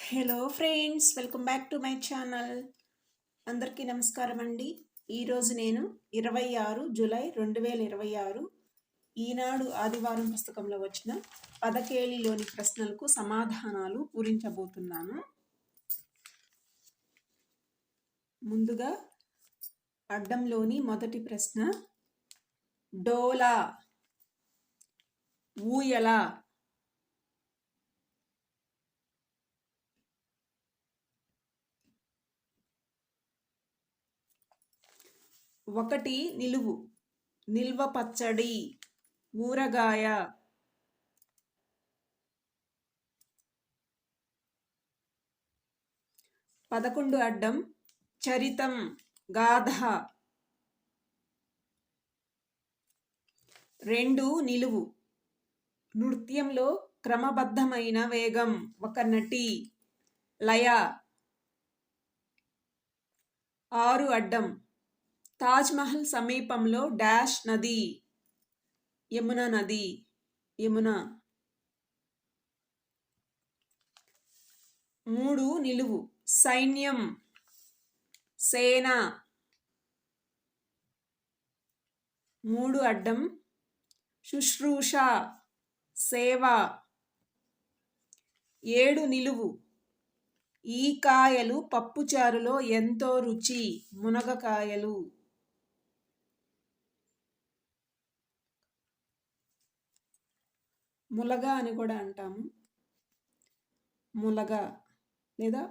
Hello friends, welcome back to my channel. అందరికీ నమస్కారం అండి. ఈరోజు నేను 26 జూలై 2026 ఈనాడు ఆదివారం పుస్తకంలో వచ్చిన పదకేలిలోని ప్రశ్నలకు సమాధానాలు పూరించబోతున్నాను. ముందుగా అడ్డంలోని మొదటి ప్రశ్న, డోలా ఊయల ఒకటి నిలువు, నిల్వ పచ్చడి, ఊరగాయ. 11 అడ్డం, చరితం, గాథ. 2 నిలువు, నృత్యంలో క్రమబద్ధమైన వేగం, ఒక నటి, లయ. 6 అడ్డం, తాజ్మహల్ సమీపంలో డాష్ నది, యమున నది, యమున. 3 నిలువు, సైన్యం, సేన. 3 అడ్డం, శుశ్రూష, సేవ. 7 నిలువు, ఈ కాయలు పప్పుచారులో ఎంతో రుచి, మునగకాయలు. ములగ అని కూడా అంటాము, ములగ లేదా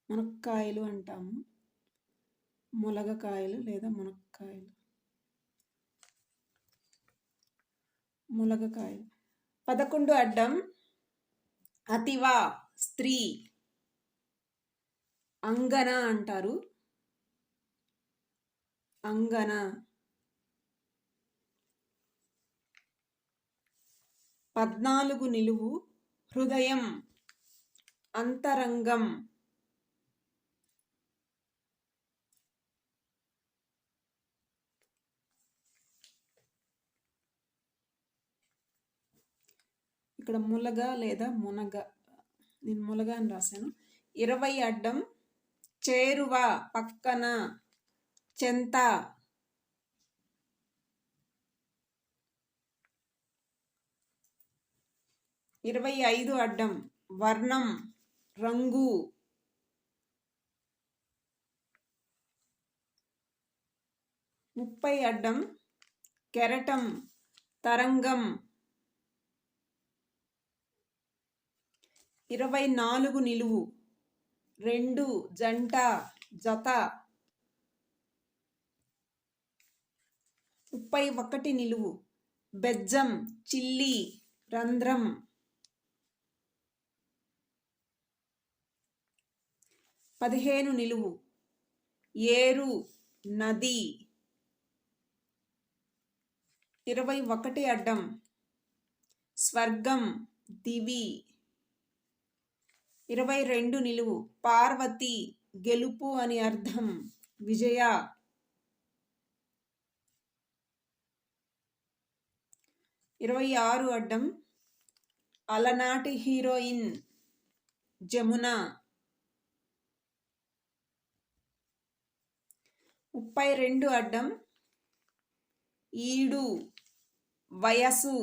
మునక్కాయలు అంటాము, ములగకాయలు లేదా మునక్కాయలు, ములగకాయలు. 11 అడ్డం, అతివ, స్త్రీ, అంగన అంటారు, అంగన. 14 నిలువు, హృదయం, అంతరంగం. ఇక్కడ ములగ లేదా మునగ, నేను ములగ అని రాశాను. 20 అడ్డం, చేరువ, పక్కన, చెంత. 25 అడ్డం, వర్ణం, రంగు. 30 అడ్డం, కెరటం, తరంగం. 24 నిలువు, 2 జంట, జత. 31 నిలువు, బెజ్జం, చిల్లి, రంధ్రం. 15 నిలువు, ఏరు, నది. 21 అడ్డం, స్వర్గం, దివి. 22 నిలువు, పార్వతి, గెలుపు అని అర్థం, విజయ. 26 అడ్డం, అలనాటి హీరోయిన్, జమున. 32 అడ్డం, ఈడు, వయసు.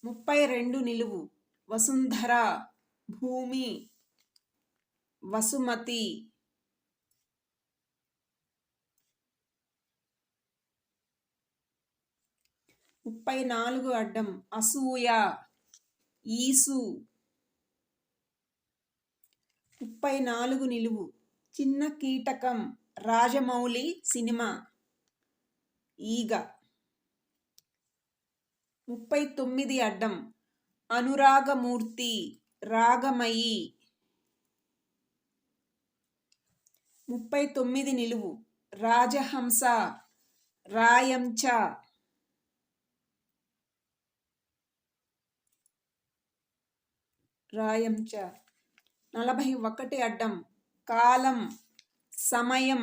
32 నిలువు, వసుంధర, భూమి, వసుమతి. 34 అడ్డం, అసూయ, ఈసు. 34 నిలువు, చిన్న కీటకం, రాజమౌళి సినిమా, ఈగ. 39 అడ్డం, అనురాగమూర్తి, రాగమయి. 39 నిలువు, రాజహంస, రాయంచ. 41 అడ్డం కాలం సమయం.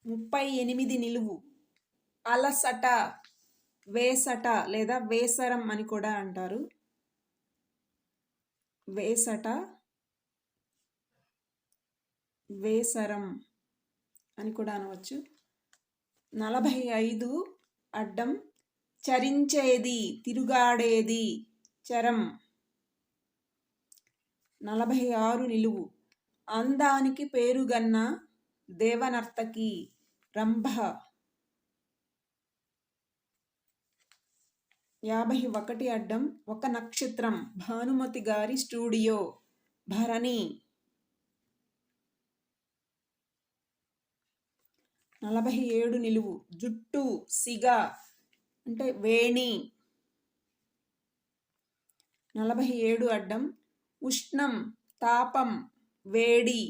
38 నిలువు అలసట వేసట లేదా వేసరం అని కూడా అంటారు. వేసట వేసరం అని కూడా అనవచ్చు. 45 అడ్డం చరించేది తిరుగాడేది చరం. 46 నిలువు అందానికి పేరుగన్న దేవనర్తకి రంభ. 51 అడ్డం ఒక నక్షత్రం భానుమతి గారి స్టూడియో భరణి. 47 నిలువు జుట్టు సిగ అంటే వేణి. 47 అడ్డం ఉష్ణం తాపం వేడి.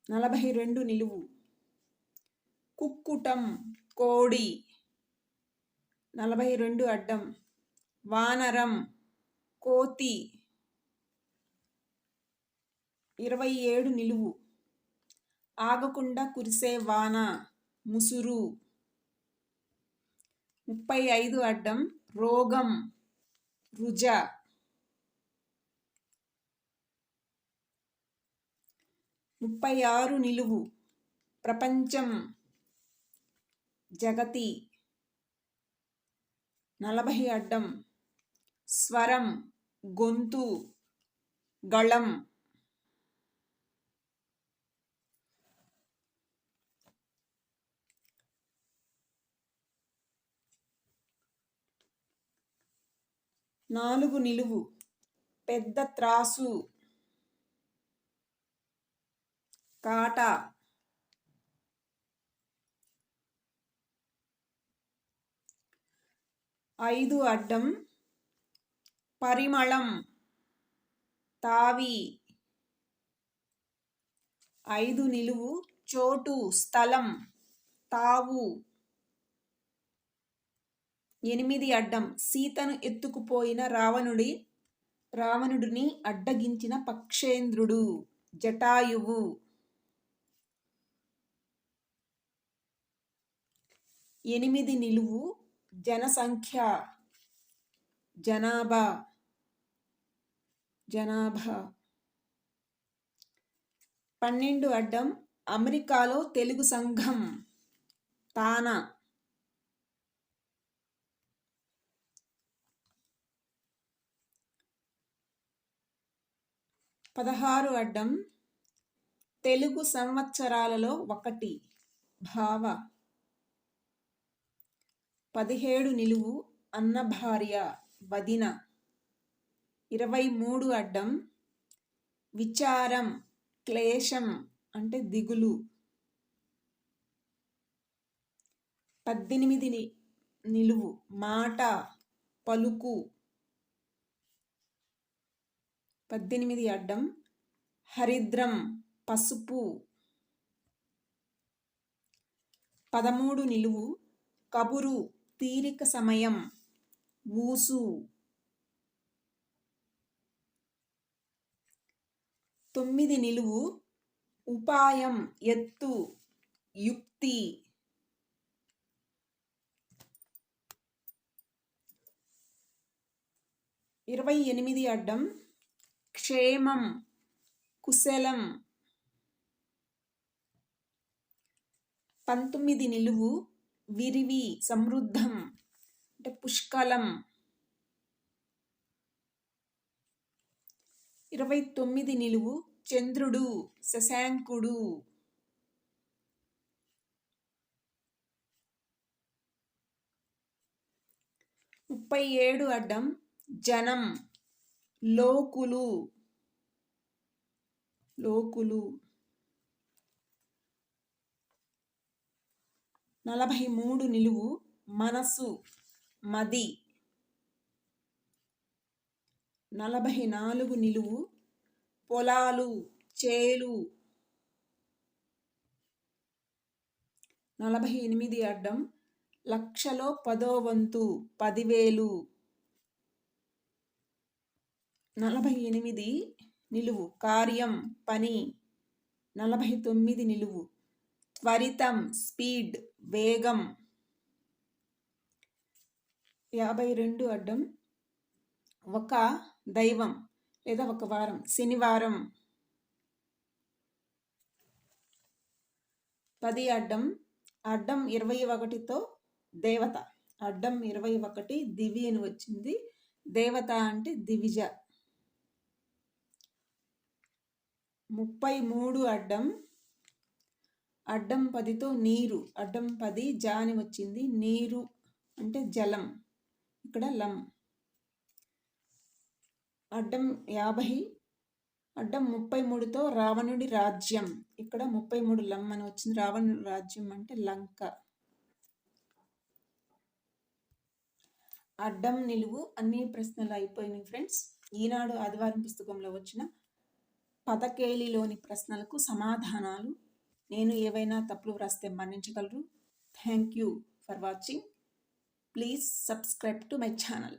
42 నిలువు కుక్కుటం కోడి. 42 అడ్డం వానరం కోతి. 27 నిలువు ఆగకుండా కురిసే వాన ముసురు. 35 అడ్డం రోగం రుజ. 36 నిలువు ప్రపంచం జగతి. 40 అడ్డం స్వరం గొంతు గళం. 4 నిలువు పెద్ద త్రాసు కాట. 5 అడ్డం పరిమళం తావి. 5 నిలువు చోటు స్థలం తావు. 8 అడ్డం సీతను ఎత్తుకుపోయిన రావణుడిని అడ్డగించిన పక్షేంద్రుడు జటాయువు. 8 నిలువు జనసంఖ్య జనాభా. 12 అడ్డం అమెరికాలో తెలుగు సంఘం తానా. 16 అడ్డం తెలుగు సంవత్సరాలలో 1 భావ. 17 నిలువు అన్న భార్య వదిన. 23 అడ్డం విచారం క్లేశం అంటే దిగులు. 18 నిలువు మాట పలుకు. 18 అడ్డం హరిద్రం పసుపు. 13 నిలువు కబురు తీరిక సమయం ఊసు. 9 నిలువు ఉపాయం ఎత్తు యుక్తి. 28 అడ్డం క్షేమం కుశలం. 19 నిలువు విరివి సమృద్ధం అంటే పుష్కలం. 29 నిలువు చంద్రుడు శశాంకుడు. 37 అడ్డం జనం లోకులు. 43 నిలువు మనసు మది. 44 నిలువు పొలాలు చేలు. 48 అడ్డం లక్షలో 10వ వంతు 10,000. 48 నిలువు. కార్యం పని. 49 నిలువు. త్వరితం స్పీడ్ వేగం. 52 అడ్డం. ఒక దైవం లేదా ఒక వారం శనివారం. 10 అడ్డం. అడ్డం 21తో దేవత. అడ్డం 21 దివి అని వచ్చింది. దేవత అంటే దివిజ. 33 అడ్డం. అడ్డం 10తో నీరు. అడ్డం 10 జా అని వచ్చింది. నీరు అంటే జలం. ఇక్కడ లం. అడ్డం 50. అడ్డం 33తో రావణుడి రాజ్యం. ఇక్కడ 33 లం అని వచ్చింది. రావణుడి రాజ్యం అంటే లంక. అడ్డం నిలువు అన్ని ప్రశ్నలు అయిపోయినాయి ఫ్రెండ్స్. ఈనాడు ఆదివారం పుస్తకంలో వచ్చిన పదకేలిలోని ప్రశ్నలకు సమాధానాలు. నేను ఏవైనా తప్పులు వ్రాస్తే మన్నించగలరు. Thank you for watching. Please subscribe to my channel.